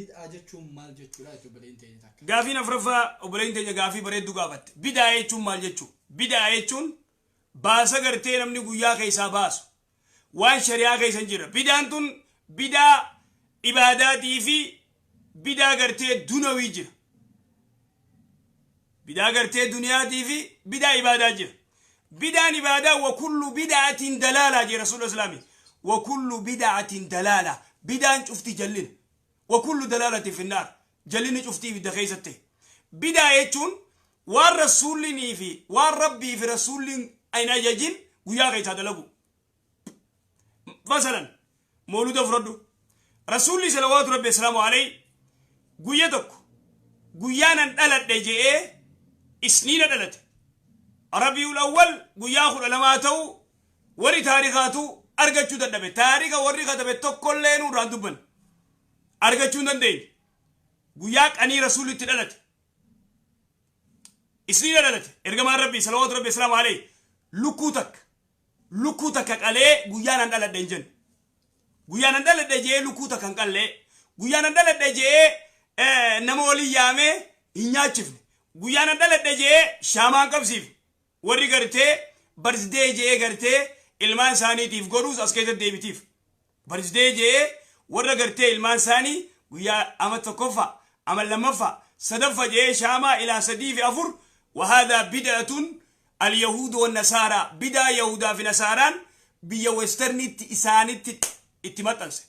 بدأ أجتشوم مال جتشو لا تبلين تاني تك قافين أفرفا وبلين تاني قافي بريدو قافت بدأ أجتشوم مال جتشو بدأ أجتشون باسا قرتين أمني قويا كيسا باسو وان شريعة كيسا جرى بدأ أنتون بدأ إباداتي في بدأ قرتي دنوي جرى بدأ قرتي دنياتي في بدأ إبادات جرى بدأ إبادة وكل بدعة دلالة جرى رسول الله الإسلامي وكل بدعة دلالة بدأ شفتي جلين وكل دلالة في النار جلين شفتي بدخيزته بدأ يجون والرسول نيفي والربي في رسول أين يجين ويا غيت هذا لبو مثلا مولود أفرده رسول صلوات ربي السلام عليه قيادك قيانا دلت دجئ سنين دلت ربيع الأول قياخد علماته وري تاريخاته أرجعوا تدبي تاريخ وري كتبه تكلين وراندوبن أرجعوا ندين قياك أني رسول تدلت سنين دلت إرجع ربي صلوات ربي السلام عليه لكوتك عليه قيانا دلت دنجن قيانا دلت دجئ لكوتك عليه قيانا دلت دجئ نمولي يامه إنياتشفن قيانا دلت دجئ شامان كبسيف وري غرتي برزدي جي غرتي ilmaan saaniitiif godhuus as keessatti deebitiif barisdee jee warra gartee ilmaan saanii guyyaa ama tokkoffa ama lamaffa sadaffa jee shaamaa ilaa sadii fi afur وهذا بدعة اليهود والنصارى بدعة يهودا في نصاران بيا وسترنيت إسانيت اتمتلس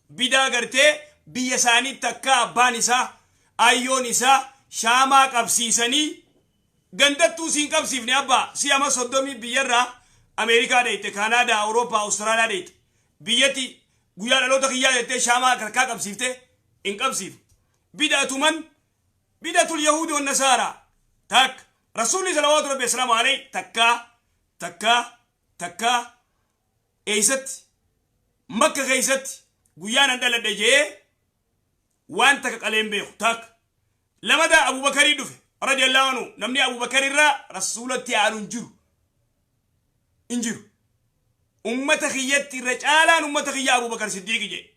بدعة غرتي بيا سانيت تكا بانسا أيونسا شاما قبسيسني غندتو سين قبسيفني أبا سياما صدومي بيرا أمريكا ديت كندا أوروبا أستراليا ديت بيتي غيا لو تخيا ديت شاما كركا قبسيفته إن قبسيف بدعة من بدعة اليهود والنصارى تك رسول صلوات ربي السلام عليه تكا ايست مكة غيست غيا ندل دجي وان تك قليم بيخ تك لما دا أبو بكر يدفع رضي الله عنه نمني أبو بكر را رسول تيار انجرو أمة خيّت الرجالة أمة خيّ أبو بكر صديق جي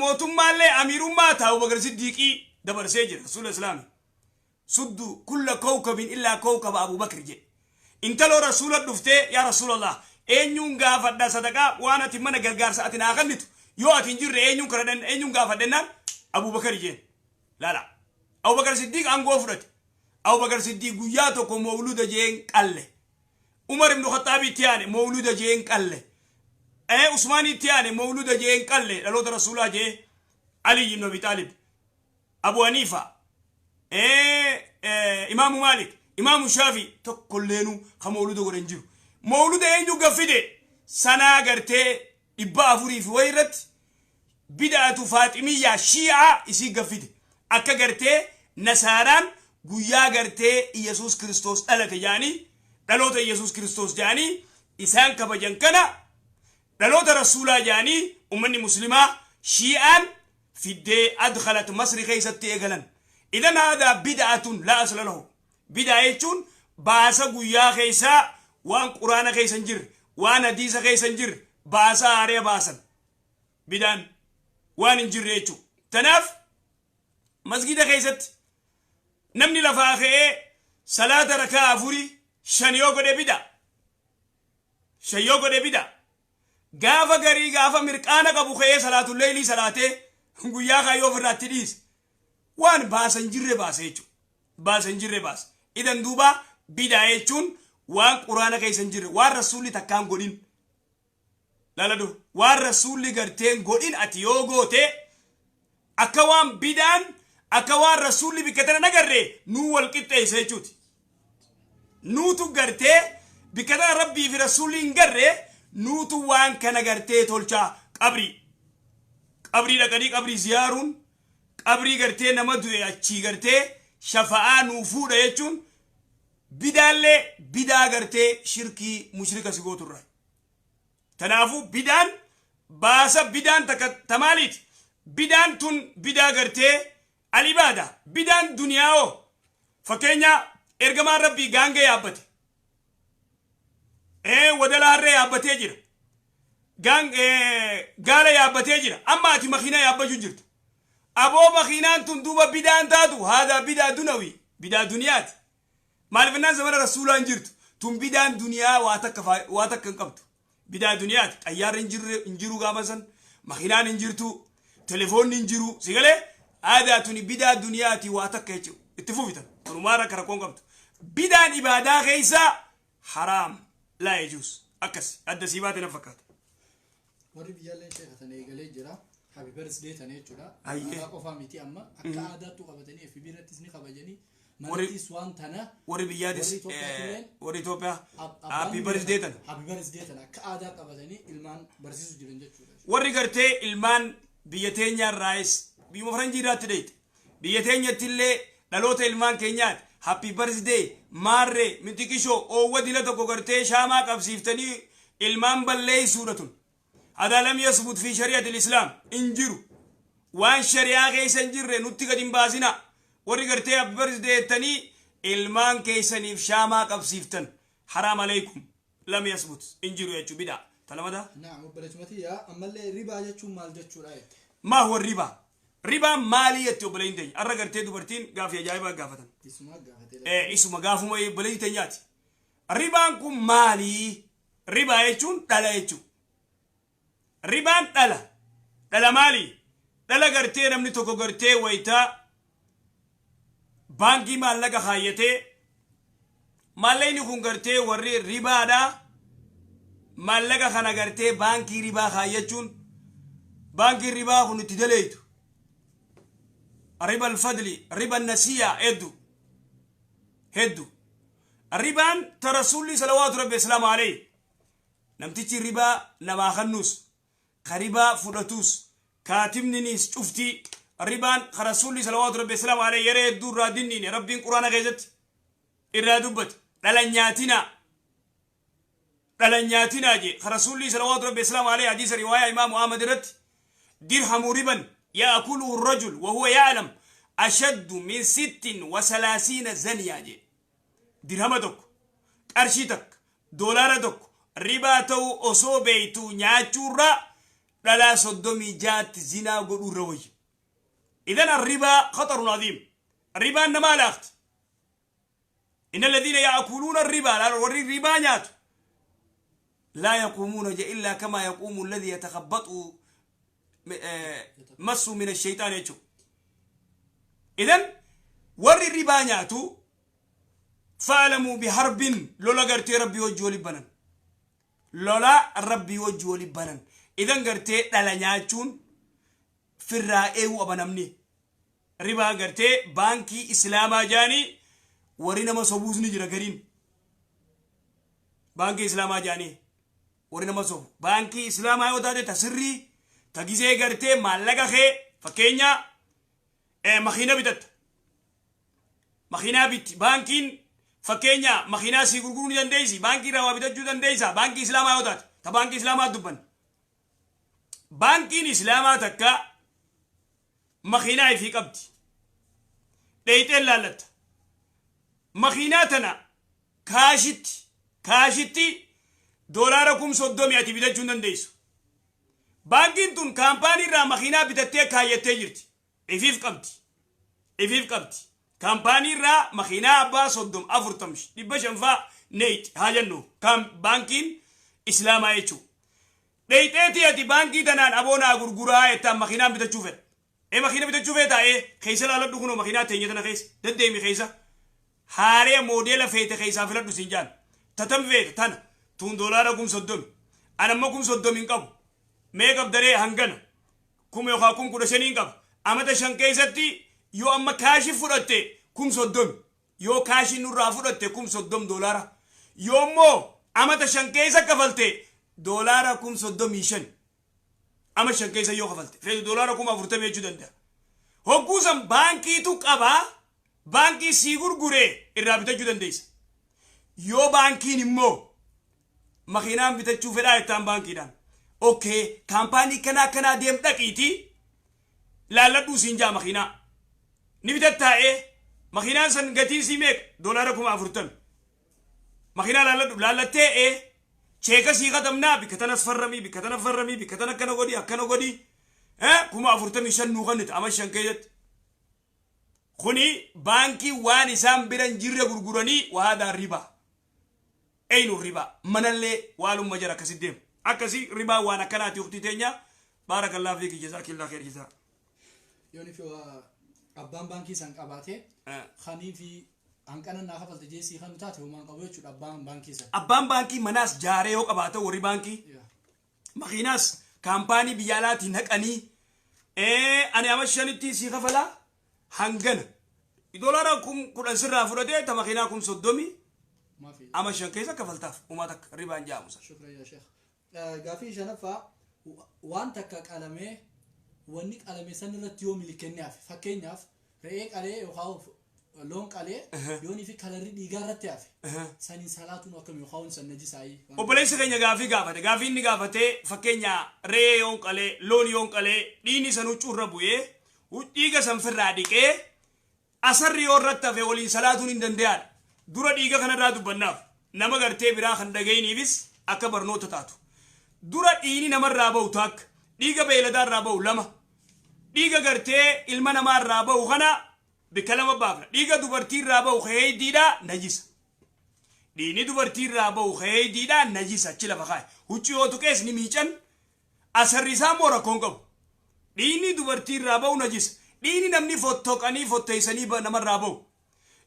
موتم مالي أمير مات أبو بكر صديقي دبر سيجر رسول الإسلام سدوا كل كوكب إلا كوكب أبو بكر جي انت لو رسول الدفتي يا رسول الله أين يونغا فدا صدقاء وانا تمنى غرغار ساعتنا أغنيت يو أتنجر أين يونغ كردن أين يونغا فدنا أبو بكر جي لا أبو بكر صديق أنغو فرد أبو بكر صديق ياتو مولود جين قال عمر بن الخطاب تياني مولود جين قال عثمان تياني مولود جين قال لو رسول الله جي علي بن ابي طالب ابو حنيفه امام مالك امام الشافعي تكلنو خمولود غرنجو مولود ينجو غفيده سنا غرتي ابا افوري في ويرت بدعه فاطميه شيعه يسي غفيده اكا غرتي نصاران غيا غرتي يسوع كريستوس دلته يعني دلوت يسوع كريستوس جاني إسان كبجن كنا دلوت رسولا جاني أمني مسلمة شيئا في الدي أدخلت مصر خيسة تيغلن إذن هذا بدعة لا أصل له بدعة باسا قويا خيسة وان قرآن خيسة نجر وان حديث خيسة نجر باسا عريا باسا بدان وان نجر ريچو تناف مسجد خيسة نمني لفاخي صلاة ركا أفوري شنيوغو دي بدا غافا غري غافا مرقانا قبو خيه صلاة الليل صلاته غويا خايو فرات ديس وان باسنجر باس اذن دوبا بدايتون وان قرآن كاي سنجر وان رسول تكان غودين لا دو وان رسول غرتين غودين اتيوغو تي اكوان بدان اكوان رسول بكتر نغري نو والقطه سيچوتي نوتو غرتي بكذا ربي في رسول غري نوتو وان كان غرتي تولچا قبري لقدي قبري زيارون قبري غرتي نمدو اچي غرتي شفاعه نوفودا يچون بداله بدا غرتي شركي مشركه سيغوتو راي تنافو بدان باسا بدان تماليت بدان تون بدا غرتي العباده بدان دنياو فكينيا إرجما ربي غانجي يابته ودلا هرّي يابته جرا غان غالا يابته جرا أما أتي مخينا يابجو جرت أبو مخينان تندوب بدان تاتو هذا بدا دنوي بدا دنيات ما الناس زمان رسول انجرت تم بدان دنيا واتك قبط بدا دنيات أيار انجرو قامسن مخينان انجرتو تليفون انجرو سيقالي هذا تني بدا دنياتي واتك يجو اتفوفتا ونمارا كراكون قبط بدان إبادة غيسا حرام لا يجوز أكس الدسيبات نفكات وري بيالين شيخ تاني قالي جرا هابي بيرثدي تاني جرا أيه. أنا قفا ميتي أما أكا عاداتو قبتني في بيرة تسني قبجني مالتي سوان تنا وري بيادس وري توبيا هابي بيرثدي تنا هابي بيرثدي تنا كعادات قبتني إلمان برسيس جرنجة جرا وري قرتي إلمان بيتينيا الرئيس بيمفرنجي رات ديت بيتينيا تلي دلوت إلمان كينيات هابي بيرثدي ماري متكيشو أو وديلا تكو قرتي شاما قبسيفتني إلمان بلي سورة هذا لم يثبت في شريعة الإسلام انجروا وان شريعة غيس انجر نتيجة دنبازنا ورقرتي أبرزدي تاني إلمان كيساني في شاما قبسيفتن حرام عليكم لم يثبت انجروا يجو بدا تلمدا نعم وبلجمتي يا أما اللي ربا جتشو مال جتشو رأي ما هو الربا ربا مالية بلين دي الرقرتي دوبرتين قافية جايبا قافتن اسمها قافتي اسمه قافو ما بلين تنياتي الربا نكون مالي ربا يجون تلا يجو ربان دلا مالي دلا غرتي نمني توكو غرتي ويتا بانكي مالك خايته ماليني كون غرتي وري ربا دا مالك خنا غرتي بانكي ربا خايتون بانكي ربا كون تدليتو ربا الفضل ربا النسية هدو الربان ترسولي صلوات ربي السلام عليه نمتيتي ربا نما خنوس خريبا فراتوس كاتم نيس شفتي الربان خرسولي صلوات ربي السلام عليه يرى الدور رادني ربي القرآن غيزت إرادبت للنياتنا جي خرسولي صلوات ربي السلام عليه حديث رواية إمام محمد رت درهم ربا يأكله الرجل وهو يعلم أشد من 36 زنيا جي درهمتك أرشيتك دولارتك رباتو أصو بيتو نياتشورا لا صدومي جات زنا قولوا روي إذن الربا خطر عظيم الربا إنما لاخت إن الذين يأكلون الربا لا وري الربا نيات لا يقومون إلا كما يقوم الذي يتخبطه مس من الشيطان يجو إذن وري الربا نياتو فاعلموا بحرب لولا قرتي ربي وجهه لبنان لولا ربي وجهه لبنان إذن قرتي دلنياتون في الرائع وبنمني ربا قرتي بانكي إسلاما جاني ورنا ما صبوز نجرا قرين بانكي إسلاما جاني ورنا ما صبو بانكي إسلاما يوتاتي تسري تجيزي قرتي مالك خي فكينيا مخينة بتت مخينة بت بانكين فكينيا مخينة سيقولون دنديسي بانكي روا بتت جو دنديسا بانكي إسلاما يوتات تبانكي إسلاما دبن بانكين إسلاما تكا مخينة في قبتي ديتين لالت مخيناتنا كاشتي دولاركم صدوم يأتي بدا جندن ديسو بانكين تون كامباني را مخينة بتتيا كايتي جرتي إفيف قبتي كامباني را مخينة أبا صدوم أفرطمش دبشن فا نيت هاجنو كام بانكين إسلاما يچو ديتي يأتي بانكي تنان أبونا غرغرا يتا مخينة بتتشوفت مخينة بتتشوفت خيسا لا لدخنو مخينة تنيتنا خيس دديمي خيسا هاري موديل فيت خيسا فلدو سنجان تتم فيت تانا تون دولاركم صدوم أنا مكم صدوم إنكم ميكب دري هنغن كم يخاكم كدشن إنكم أما تشان كيستي يو أما كاشي فرطة كم صدوم يو كاشي نورا فرطة كم صدوم دولارا يو مو أما تشان كيسا كفلتة دولاركم صدوم يشن أما شان كيسا يو كفلتة في دولاركم أفرطة بيجو دندا هو كوزم بانكي تو كابا بانكي سيغور غوري الرابطة جو دنديس يو بانكي نمو مخينام بتشوف الآية تام بانكي دان اوكي كامباني كنا ديم دقيتي لا لدو سنجا مخينا نبتتا مخينا سن غتين سيميك دولاركم أفرطة مخينا لا لتة شيكا سيغا دمنا بكتنا سفرمي بكتنا كنا غودي kuma 45 nuuqannit ama shan keeyyatti kuni baankii waan isaan biran jirre gurguranii waada riba aynu riba manallee waalumma jara akkasi deem akkasi riba waan akkanaati ukhti teenya barakallahu fiki jazakillahu khair jazaa yooni fi abbaan baankii san qabaate khanii fi hanqana naa hafalta jeesii kan taate homaan qabu jechuudha abbaan baankii san abbaan baankii manaas jaaree yoo qabaate warri baankii makiinaas kaampaanii biyyaalaatii naqanii ani ama shanitti si kafala hangana dolara kudhan sirraa fudhatee ta makiinaa 30 ama shan keessa kafaltaaf ummata ribaan jaamusa shukran ya sheekh gaafii shanaffaa waan takka qalamee wanni qalame san irratti yoo milikennaaf fakkeenyaaf re'ee qalee yookaan loon qalee yooni fi kalarri dhiigaa irratti hafe saniin salaatuun akkam yookaan san najisaayii obboleessi keenya gaafii inni gaafate fakkeenya re'ee yoon qalee loon yoon qalee dhiini san huccuurra bu'ee dhiiga san firraa dhiqee asarri yoo irratti hafe waliin salaatuun hin danda'aadha dura dhiiga kanarraa dubbannaaf nama gartee biraa kan dhagayniifis akka barnoota taatu dura dhiini namarraa ba'u takka dhiiga beeladaarraa ba'u lama dhiiga gartee ilma namaarraa ba'u kana bikka lama baafna dhiiga dubartiirraa ba'u heeydiidha najisa dhiini dubartiirraa ba'u heeydiidha najisa achi lafa kaa'e huccii yoo tuqees ni miican asarri isaa moo rakkoon qabu dhiini dubartiirraa ba'u najisa dhiini namni fottoqanii fotteeysanii namarraa ba'u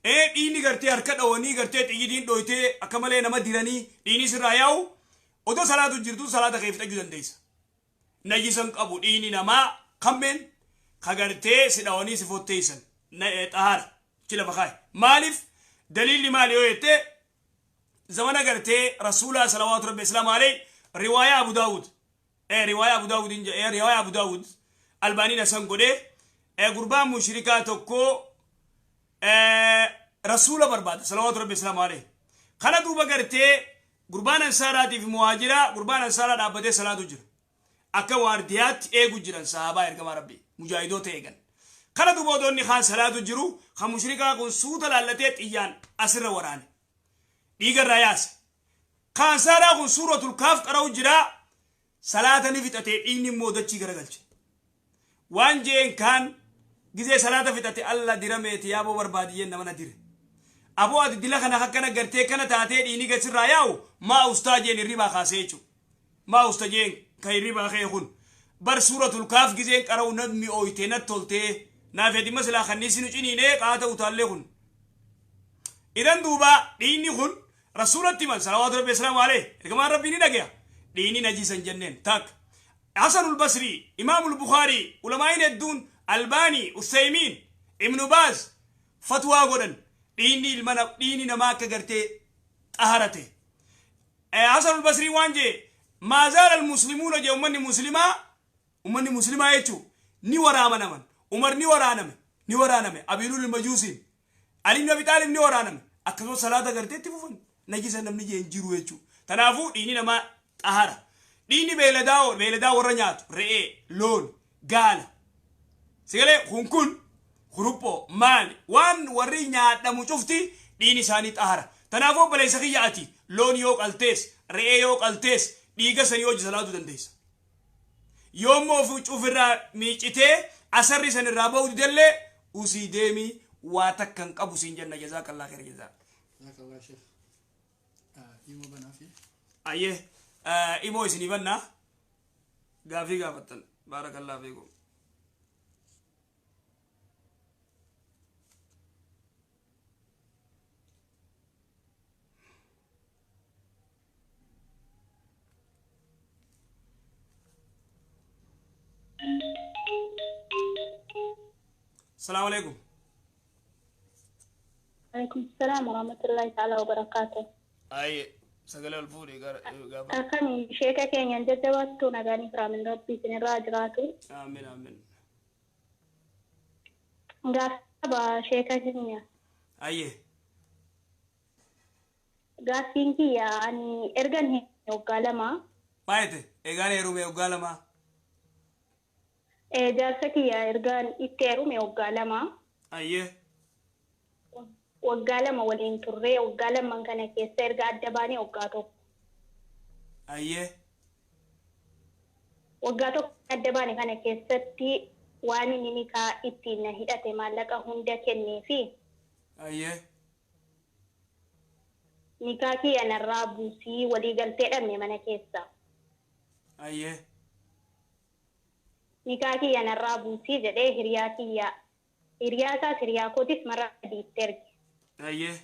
dhiini gartee harka dhawanii gartee xiyyidiin dhoytee akka malee nama diranii dhiini sirraa yaa'u odoo salaatu jirtu salaata kee fixachuu dandeessa najisan qabu dhiini namaa kammeen kagartee sidhawanii si fotteeysan xahara chila bakhaay maalif dalilli maali yoo jette zamana gartee rasuula salawaatu rabbi islaam alayhi riwaaya abu daawud riwaaya abu daawud albaaniin asan godhee gurbaan mushrikaa tokko rasuula barbaada salawaatu rabbi islaam alayhi kana duuba gartee gurbaan ansaaraatiif muhaajira gurbaan ansaaraa dhaabbatee salaatu jira akka waardiyaatti eegu jiran sahabaa ergamaa rabbi mujaahidoota eegan kana duuba odoonni kaan salaatu jiru kan mushrikaa kun suuta laallatee xiyyaan asirra waraane dhiigarraa yaase kan ansaaraa kun suuratul kaaf qara'u jira salaatani fixatee dhiinni immoo dachii garagalche waan jeen kaan gizee salaata fixate alla dirameeti yaaboo barbaadiyyeen namana dire aboo ati dila kana akkana gartee kana taatee dhiini gasirraa yaa'u maa ustaajeen irribaa kaasee jechuudha maa ustaajeen kan irribaa kee kun bar suuratul kaaf gizeen qara'u namni ooyitee nat toltee naaf edi maslaa kanniisinu ciniinee qaata utaallee kun idan duuba dhiinni kun rasuulatti man salawaatu rabbi islaamu alayhi ergamaan rabbii ni dhagaya dhiini najisan jenneen tak hasanul basri imaamul bukhaari ulamaayin hedduun albaanii uthaymiin ibnu baaz fatwaa godhan dhiini namaa akka gartee xaharate hasanul basri waan jee maazaala almuslimuuna jee ummanni muslimaa jechuu ni waraamanaman umar ni waraaname abiilul majuusiin aliin abi xaalib ni waraaname akkasuma salaata gartee itti fufan najisa namni jee hin jiru jechuu tanaafuu dhiini namaa xahara dhiini beeladaa warra nyaatu re'ee loon gaala sigalee kun kuruppo maali waan warri nyaadhamu cufti dhiini isaanii xahara tanaafuu baleessa kiyyaati loon yoo qaltees re'ee yoo qaltees dhiiga sanii hojii salaatu dandeessa yoommoo cufirraa miicitee asarri san irraa ba'u didellee usii deemii waa takkan qabu siin jenna jazaakallaa khair jazaa jazakallah sheekh imo banaafi ayyee imoo isinii bannaa gaafii gaafattan baarakallaa fiikum السلام عليكم. عليكم السلام ورحمة الله تعالى وبركاته. أي سجل الفوري أكاني شيكا كين ينجد واتو نغاني فرامن ربي سن راجراتو. آمين آمين. غاسبا شيكا كين. أيه. غاسينكي يعني إرغان يوغالما. بايته إرغان يرومي يوغالما. جالسكي يا إرغان إتيرومي يوغالما. أيه. وغالما ولين تري وغالما من كان كيسا إرغا أدباني وغاتو. أيه. waggaa tokko adda baane kana keessatti waan inni nikaa ittiin na hidhate maallaqa hunda kennee fi ayyee nikaa kiyya narraa buusii walii galtee dhabne mana keessa. ayyee Nikaa kiyya narraa buusii jedhee hiriyaa isaas hiriyaa kootis marra adiitti erge. ayyee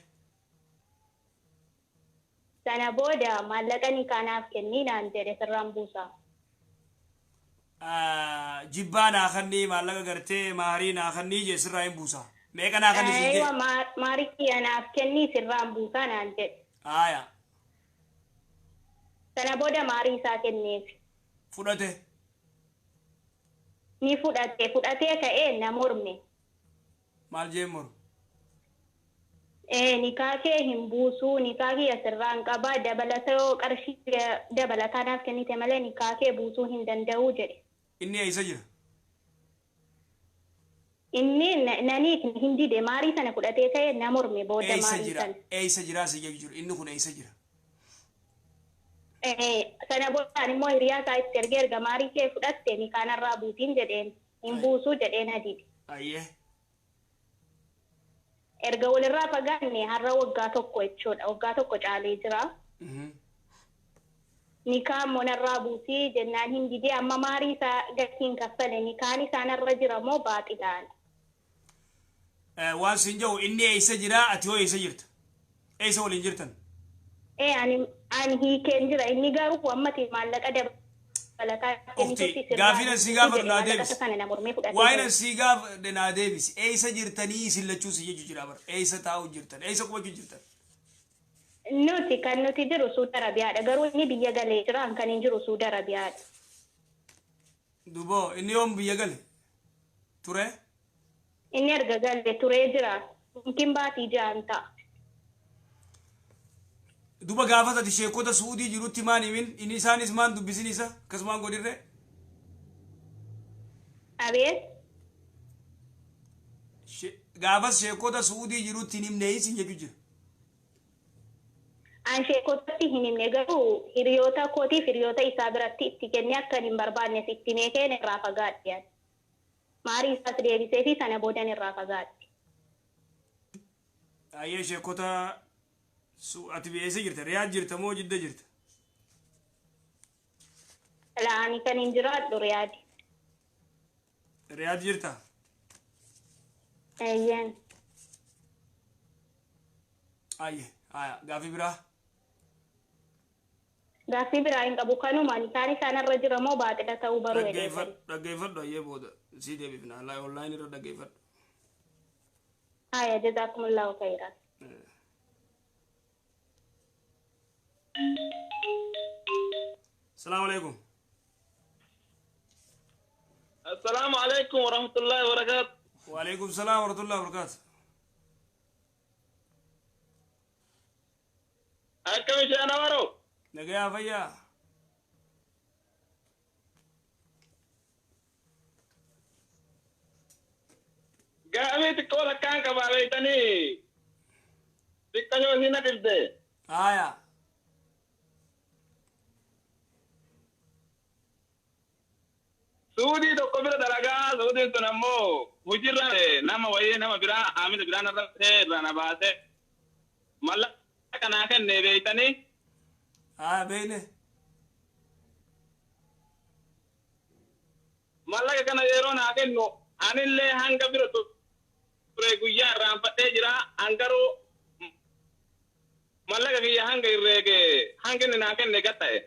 Sana booda maallaqa nikaa naaf kennii naan jedhe sirraan buusaa. jibbaa naa kannii maallaqa gartee maarii naa kannii jee sirraa hin buusaa meeqa naa kannii siin Aywa jee maarii kiyya naaf kennii sirraan buusaa naan jedhe. aya Sana booda maarii isaa kenneef. fudhate Ni fudhatee ka'ee na morme. maal jee mor Nikaa kee hin buusuu nikaa kiyya sirraan qabaa dabalata yoo qarshii dabalataa naaf kennite malee nikaa kee buusuu hin danda'uu jedhe. inni eessa jira Inni naniif hin dide maarii sana fudhatee ka'ee na morme booda eessa maarii jira sana. eessa jira si jiru inni kun eessa jira Sana boodaan immoo hiriyaa isaa itti erga maarii kee fudhatte nikaa narraa buutiin jedheen hin buusuu jedheen adide. ayyee Erga walirraa fagaanne har'a waggaa tokko jechuudha. Waggaa tokko caalee jira. Nikaa immoo narraa buusii jennaan hin didee amma maarii isaa gatiin kaffale nikaan isaanarra jira moo baaxilaan. waan sin jedhu inni eessa jira ati hoo eessa jirta eessa waliin jirtan Ani hiikeen jira inni garuu ammati maallaqa dabalataa gaafina si gaafa naa deebisi waa'ina si gaafa naa deebisi eessa jirtanii isin lachuu si jechuu jira bara eessa taa'u jirtan eessa qubachuu jirtan Nuti kan nuti jiru Suudi Arabiyaadha garuu inni biyya galee jira kan hin jiru Suudi Arabiyaadha. Duboo inni yoom biyya gale ture Inni erga galee turee jira mungkin baatii ja'an ta'a. duba gaafatati sheekota suudii jirutti maan himin inni isaanis maan dubbisin isa akkasumaan godhirre Abeet gaafas sheekota suudii jirutti hin himne isin jechuu jira an sheekotatti hin himne garuu hiriyoota kootiif hiriyoota isaa biratti itti kennee akka hin barbaannes itti meekeen irraa fagaadhe. Maarii isaas deebisee fi sana boodan irraa fagaadhe. ayyee sheekota ati eessa jirta riyaad jirta moo jidda jirta Laani kan hin jiraadhu Riyaadi. riyaad jirta Eeyyeen. ayyee aya gaafii biraa Gaaffii biraa hin qabu kanuma nikaan isaanarra jira moo baaxila ta'uu baruu eegalee. dhaggeeffadhu ayyee booda sii deebifna online irra dhaggeeffadhu Aya jazakumullahu khairan. السلام عليكم السلام عليكم ورحمة الله وبركاته. وعليكم السلام ورحمة الله وبركاته أكم شيء أنا ورو. نجيا فيا قامي تقول كان كبابيتني. تكتشف هنا تبدأ. آية سودي تو قبل درجة سودي تنمو. وجرة نما ويه نما برا عامل برا نرى رانا باسه. ملا كنا كن نبيتني. بينه ملا كنا يرون أكن نو. أنا اللي هنگا برا تو. رجويا رام فتجرا أنكرو. ملا كي هنگا يرجع هنگا ناكن نكتة.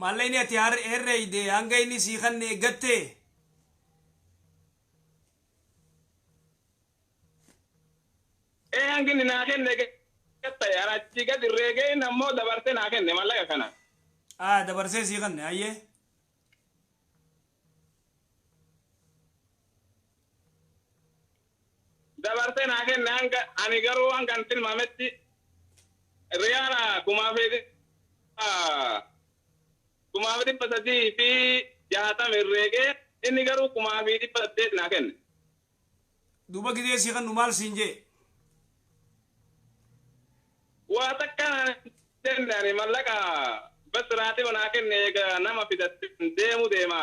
مالله ini ati har erre ide hanga ini si khanne gatte hanga ni naaken ne gatta yara chiga dirrege nammo dabarte naaken ne malaga kana dabarse si khanne ayye dabarte naaken ne hanga ani garu hanga antil mametti riyana kuma fede kuma fede pasati fi jahata mirrege inni garu kuma fede pasate naaken duba gide si khannu mal sinje wa takka dendani malaga bas raati manaa kenne egaa nama fidatti deemu deema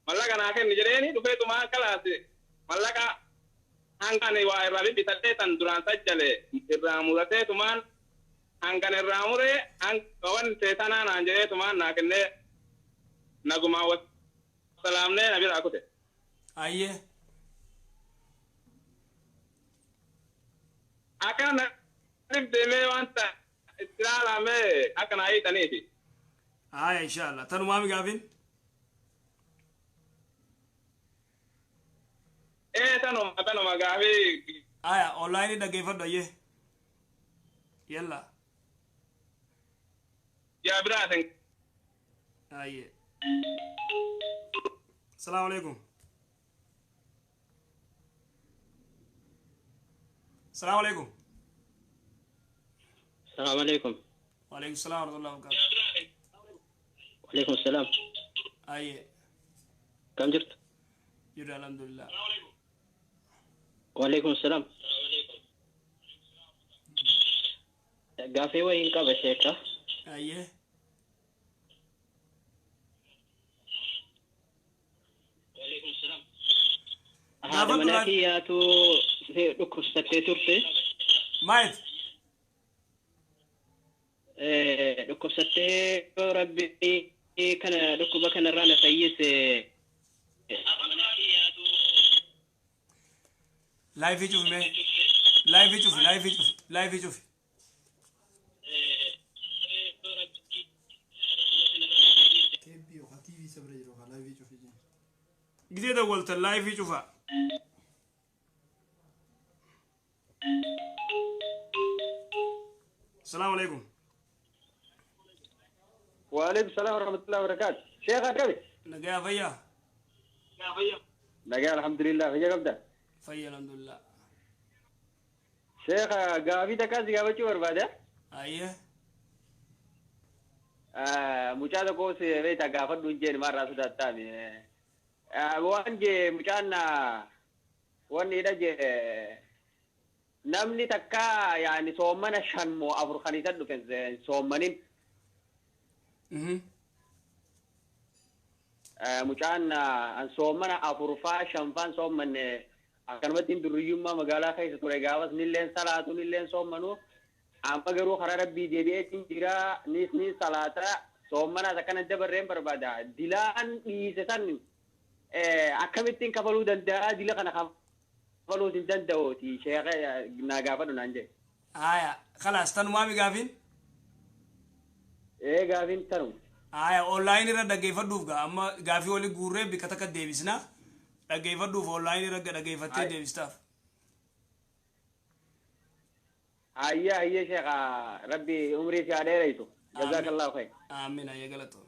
mallaqa naa kenni jedheeni dhufeetumaan kalaase mallaqa hangan waa irraa bitatee tan duraan sajjale irraa murateetumaan hangan irraa muree wan seetanaa naan jedheetumaan naa kennee nagumaa wasalaamnee na biraa kute ayye akkana nif deemee wanta istilaalamee akkana hiitaniiti aya inshallah tanumaami gaafin tanuma gaafii aya online dhaggeeffadhu ayye yalla yaa biraatin ayye assalamu alaikum السلام عليكم السلام عليكم وعليكم السلام ورحمة الله وبركاته وعليكم السلام أي كم جرت؟ جرت الحمد لله وعليكم السلام قافي وين قابل شيكا أيه وعليكم السلام هذا مناكياتو في دكوستي تورتي مايت دكوستي ربي كان دكوبا كان رانا فيس لايف يشوف مي لايف يشوف لايف يشوف لايف يشوف جديد قلت اللايف يشوفها السلام عليكم وعليكم السلام ورحمة الله وبركاته شيخ أكبر نجا فيا نجا الحمد لله فيا قبدا فيا الحمد لله شيخ قافي تكاسي قابتي وربادة أيه مجادا كوسي بيتا قافت دونجين مرة سودا تامي وانجي مجانا واني دجي نمني تكا يعني صومنا شنمو أفر خنيسة دوكن صومنين mucaan an soomana afurfaa shanfaan soomanne akkanumattiin durriyyummaa magaalaa keessa ture gaafas nilleen salaatu nilleen soomanu amma garuu karaa rabbii deebi'eetiin jira ni salaata soomanaas akkana dabarreen barbaada dilaan dhiise san akkamittiin kafaluu danda'a dila kana kafaluu hin danda'uuti sheekhe naa gaafadhu naan jedhe aya khalaas tanumaami gaafin gaafin tanuma aya online irra dhaggeeffadhuuf gaa amma gaafii wali guurree bika takka deebisna dhaggeeffadhuuf online irra dhaggeeffattee deebistaaf hayya sheekha rabbi umrii si dheereysu jazakallahu khayr amiin ayya galatoom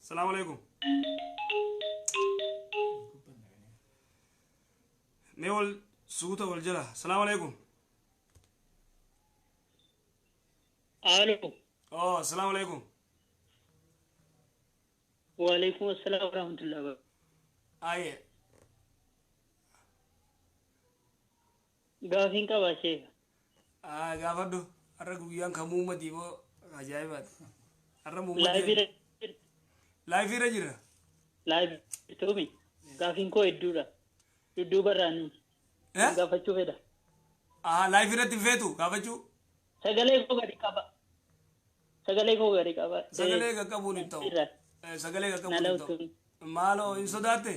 السلام عليكم ميول سوتا والجلا السلام عليكم الو السلام عليكم وعليكم السلام ورحمة الله وبركاته ايه قافين كباشي gaafadhu har'a guyyaan kamuu madiiboo ajaa'ibaati har'a laayif irra jira laayif toomi gaafiin koo hedduudha dudduubarraan gaafachuu fedha laayif irratti feetu gaafachuu sagalee koo gadi qaba sagalee qaqqabuun hin ta'u sagalee qaqqabuun hin ta'u maaloo hin sodaatte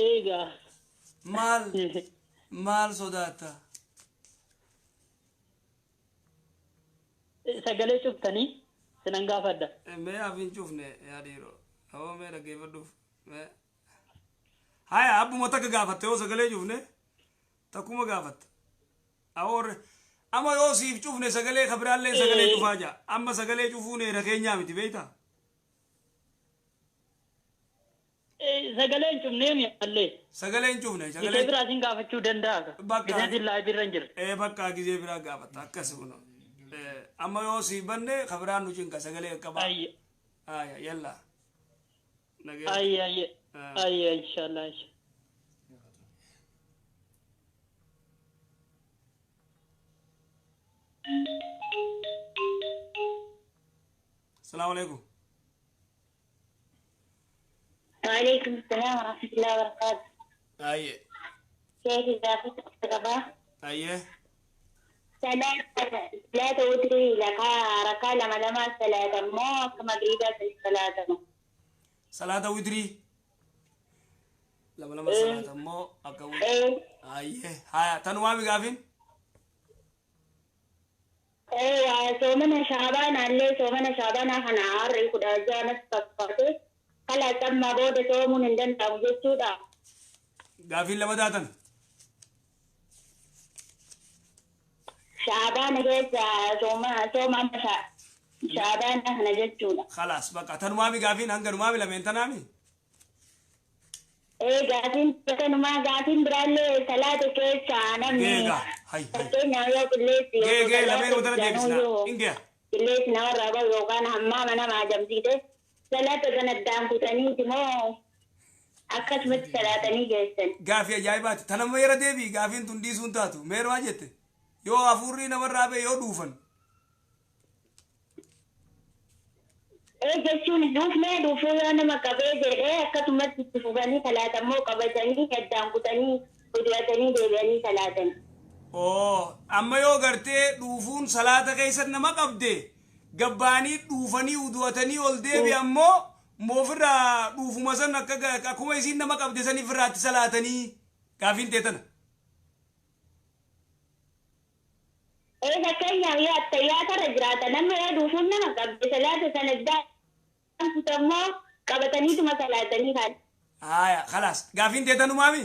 eegaa maal sodaata sagalee cuftanii sinan gaafadha mee afin cufne yaadhiiro awoo mee dhaggeeffadhuuf haya abbuma takka gaafatte yoo sagalee cufne takkuma gaafatta awoorre amma yoo siif cufne sagalee kabiraallee sagalee cufaa jaa amma sagalee cufuun eera keenyaa miti beeyta sagaleen cufnee mi allee. Sagaleen cufne Gisee sagaleen. biraa sin gaafachuu danda'a. Bakka. Gisee laayivii irra hin jiru. Bakka gizee biraa gaafata akkas kuno. Amma yoo si banne kabiraan nu cinqa sagalee qaba. Ayye. Aya yalla. Nagee. Ayye ayye. Ayye inshallah. Assalamu alaikum. وعليكم السلام ورحمة الله وبركاته. Aye. كيف إذا كنت Aye. ثلاثة وتري لك ركع لما ثلاثة مو كما قريبا ثلاثة Salata witri. Lama salata mo akawu. إيه Aye. Haya tanwami gafin. إيه سومنا شعبان عليه سومنا شعبان أنا عارف كده جانا سكتة كلا تم بود سومن عندنا توجه سودا Gafin lama datan. شعبان كده سومنا شعبان أنا جت سودا خلاص بقى tanwami gafin hanga numami lama tanami. إيه قاعدين كده ما قاعدين برالي ثلاثة كيس أنا Gega. Hay hay. فكينا يا كليتي Gege lama utara debisna. India. كليتي نورا بقى وكان حمام أنا ما جمسيته ثلاثة كانت دام كتاني تمو أكسمت ثلاثة نيجيسن Gaafii ajaa'ibaati. Tana meera deebii gaafiin tun dhiisuun taatu. Meera waa jette. Yoo hafuurri namarraa ba'e yoo dhuufan. إيه جسون دوف ما دوفو أنا ما كبير إيه أكسمت تفوقني ثلاثة مو قبضني كدام كتاني وديتني ديبني ثلاثة Oo amma yoo gartee dhuufuun salaata keessatti nama qabde gabbaanii dhuufanii uduwatanii ol deebi ammoo moofirraa dhuufuma san akkuma isiin nama qabde saniif irraatti salaatanii gaafiin teetana. إيه فكينا يا التياتة رجعت أنا ما دوفون ما قبض ثلاثة سنة دام كتامو قبضني ثم ثلاثة كان Haaya khalaas gaafiin teetanu maami.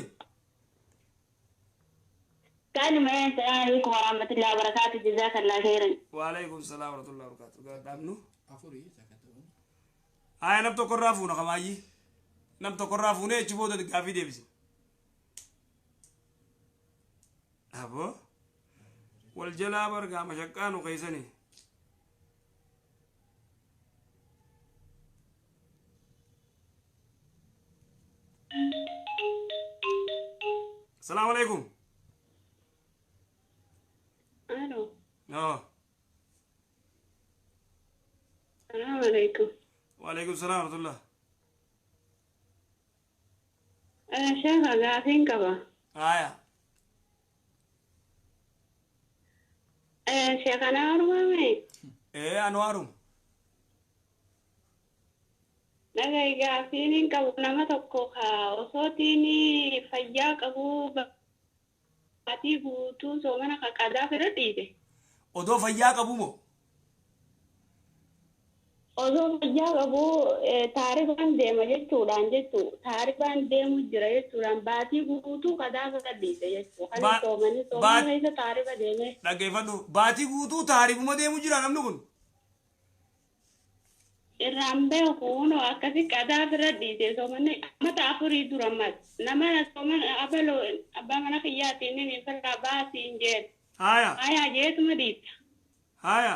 كان ما السلام عليكم ورحمة الله وبركاته جزاك الله خيرا Waalaikum salaam wa rahmatullahi wa barakatuh. Dhaabnu. afurii takkatu Haaya nam tokkorraa fuuna kamaayyii. Nam tokkorraa fuunee achi booda gaafii deebise. Aboo. Wal jalaa bargaa mashaqqaanu keessanii. Assalamu alaikum. ألو Oh. السلام عليكم Waalaikum salaam wa rahmatullah. أنا شيخة قاعدين كبا Haaya. شيخ أنا أرمامي Anwaarum. نجاي قاعدين كبا نما تكوها وصوتيني فياك أبو باتي بوتو سومنا كذا في رديده Odoo fayyaa qabu moo? Osoo fayyaa qabu taarifaan deema jechuudhaan taarifaan deemu jira jechuudhaan baatii guutuu kadaa fudhadhiise jechuudha. Kan soomanii keessa taarifa deemee. Dhaggeeffadhu. Baatii guutuu taarifuma deemu jira namni kun. Irraan beekuun akkasi kadaa fudhadhiise soomanii mata afurii dura ammas nama soomana abaloo abbaa mana kiyyaatiin inni firraa baasiin jedhu. Haaya. Hayaa jeetuma dhiita. Haaya.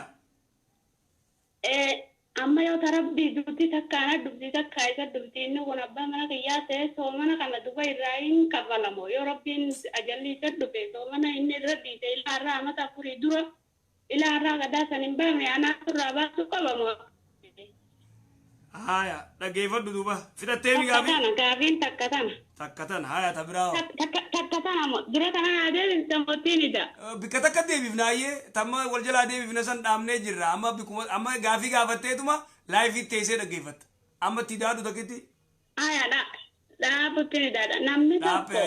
Amma yoo tarabbii dubbii takkaana dubbii takkaa isa dubbii inni kun abbaa mana kiyyaa ta'e soomana kana duba irraa hin kaffalamu yoo rabbiin ajalli isa dhufe soomana inni irra dhiise ilaarraa mata afurii dura ilaarraa gadaa san hin baafne anaa irraa baasuu qabamu. Haaya. Dhaggeeffadhu duuba. Fidhattee mi gaafii? Takka tana gaafiin takka tana. Takka tana. Haaya ta biraa. Takka tana dura kana adeemsa mootiin ida. Bikka takka deebifnaayyee tamma wal jalaa deebifna san dhaabnee jirra. Amma gaafii gaafatteetuma laayifii teessee dhaggeeffatta. Amma itti daadhu takkitti. Haaya dhaabutti ni daadha. Namni tokko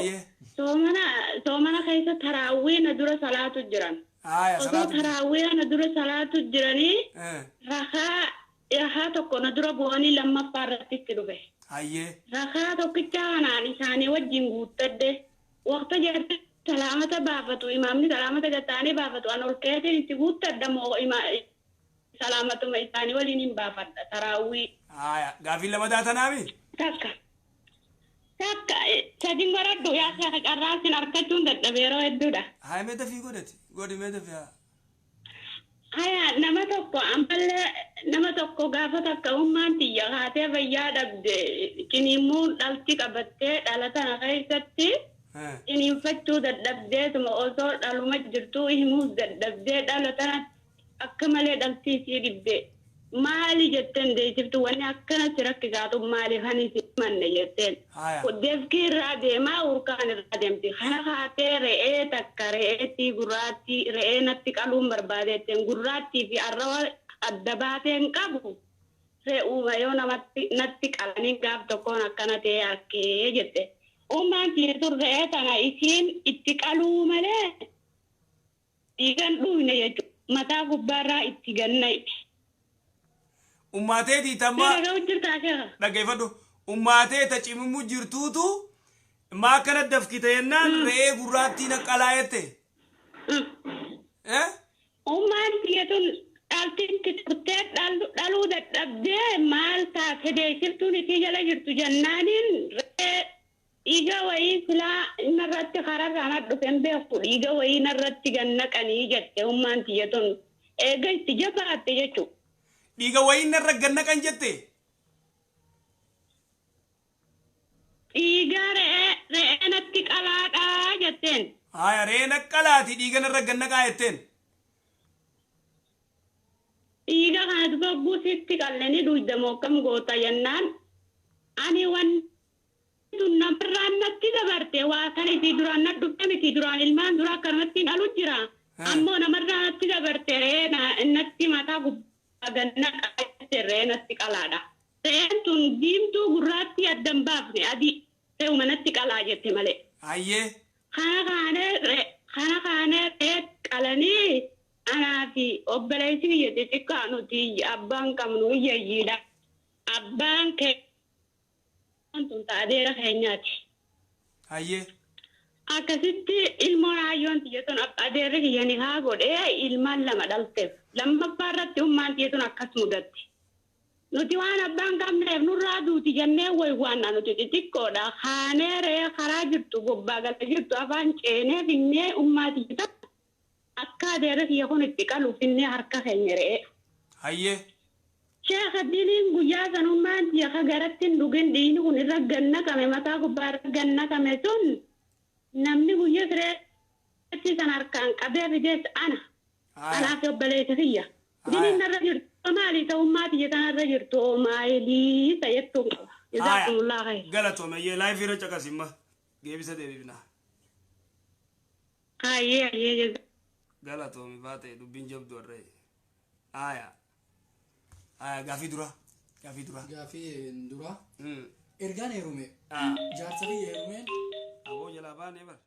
soomana keessa taraawwii na dura salaatu jiran. Haaya Osoo salaatu. taraawwii na dura salaatu jiranii rakaa tokko na dura bu'anii lammaffaa irratti itti dhufe. Hayyee. Rakaa tokkicha kanaan isaanii wajjin guuttadde waqta jeetti salaamata baafatu imaamni salaamata gattaanii baafatu an ol keetiin itti guuttadda moo salaamatuma isaanii waliin hin baafadha taraawwii. Haaya. Gaafii lama daatanaami? Takka. Takka sadin godhadhu yaa seeqa carraasin harkachuun dadhabeeroo hedduudha. Haa meeta fi godhati godhi meeta fi haa. Haya nama tokko ammallee nama tokko gaafa takka ummaan tiyya haatee fayyaa dhabde ciniimmuu dhalti qabattee dhala tana keessatti ciniinfachuu dadhabdeetuma osoo dhaluma jirtuu himuus dadhabdee dhala tana akka malee dhaltiisii dhibde. Maali jetteen deessiftu wanni akkanatti rakkisaatu maaliif hani si manne jetteen. Deefkii irraa deemaa urkaan irraa deemti. Kana haatee re'ee takka re'eetti gurraatti re'ee natti qaluun barbaadeetteen gurraattii fi arrawa adda baateen qabu. Re'uuma yoo namatti natti qalanii gaaf tokkoon akkana ta'e harkee jette. Uumaan tiyeetu re'ee tana isiin itti qaluu malee dhiigan dhuyne jechuudha. Mataa gubbaarraa itti ganna'e. Ummaatee tiitamma dhaggeeffadhu ummaatee ta cimimmu jirtuutu maa kana dafkite yennaan re'ee gurraattii naqalaa jette. Ummaan tiyyatun dhaltiitti turtee dhaluu dadhabdee maal taate deessiftuun isii jala jirtu jennaaniin re'ee dhiiga wayii silaa narratti kararraan dhufen beeku dhiiga wayii narratti gannaqanii jette ummaan tiyyatun eega itti jabaatte jechuudha. Dhiiga wayii narra gannaqan jette. Dhiiga re'ee natti qalaadhaa jetteen. Haya re'ee naqqalaati dhiiga narra gannaqaa jetteen. Dhiiga kanatu bobbuu sitti qallanii duydamoo akkam goota jennaan ani wanti namarraan natti dabarte waa kan isii duraan na dhufte miti duraan ilmaan duraa akkanumatti dhalu jira. Ammoo namarraan natti dabarte re'ee natti mataa gubbaa. Gannaqa re'ee natti qalaadha. Re'een tun diimtuu gurraatti addan baafne adii re'uma natti qalaa jette malee. Ayyee. Kana kaanee re'ee qalanii anaa fi obboleessi biyya xixiqqaa nuti abbaan qabnu iyyaayyiidha. Abbaan kee tun taadeera keenyaati. Ayyee. Akkasitti ilmoon hayyoon tiyyatun adeerri kiyyanii haa godhee ilmaan lama dhalteef. Lammaffaa irratti ummaan tiyyatun akkas mudatti. Nuti waan abbaan qabneef nurraa duuti jennee waanna nuti xixiqqoodha. Haanee re'ee karaa jirtu gubbaa gala jirtu afaan ceenee finnee ummaa tiyyatan akka adeerri kiyya kun itti qalu finnee harka keenya re'ee. Hayyee. Sheekha diiniin guyyaa san ummaan tiyya garatti hin dhugin dhiini kun irra gannaqame mataa gubbaa irra gannaqame sun namni guyyaa siree san harkaan qabee fidees ana. Anaaf obboleessa kiyya. Diniin narra jirtu maali ta'ummaa tiyya tanarra jirtu maayilii ta'ettu qaba. Jazaakumullah khayr. Galatoome yee laayif irra caqasimma deebisa deebifna. Hayyee. Galatoome baatee dubbiin jabdu warree. Gaafii dura. Gaafii dura. Ergaan heerume. Jaarsa kiyya heerumeen. Aboo jalaa baanee bara.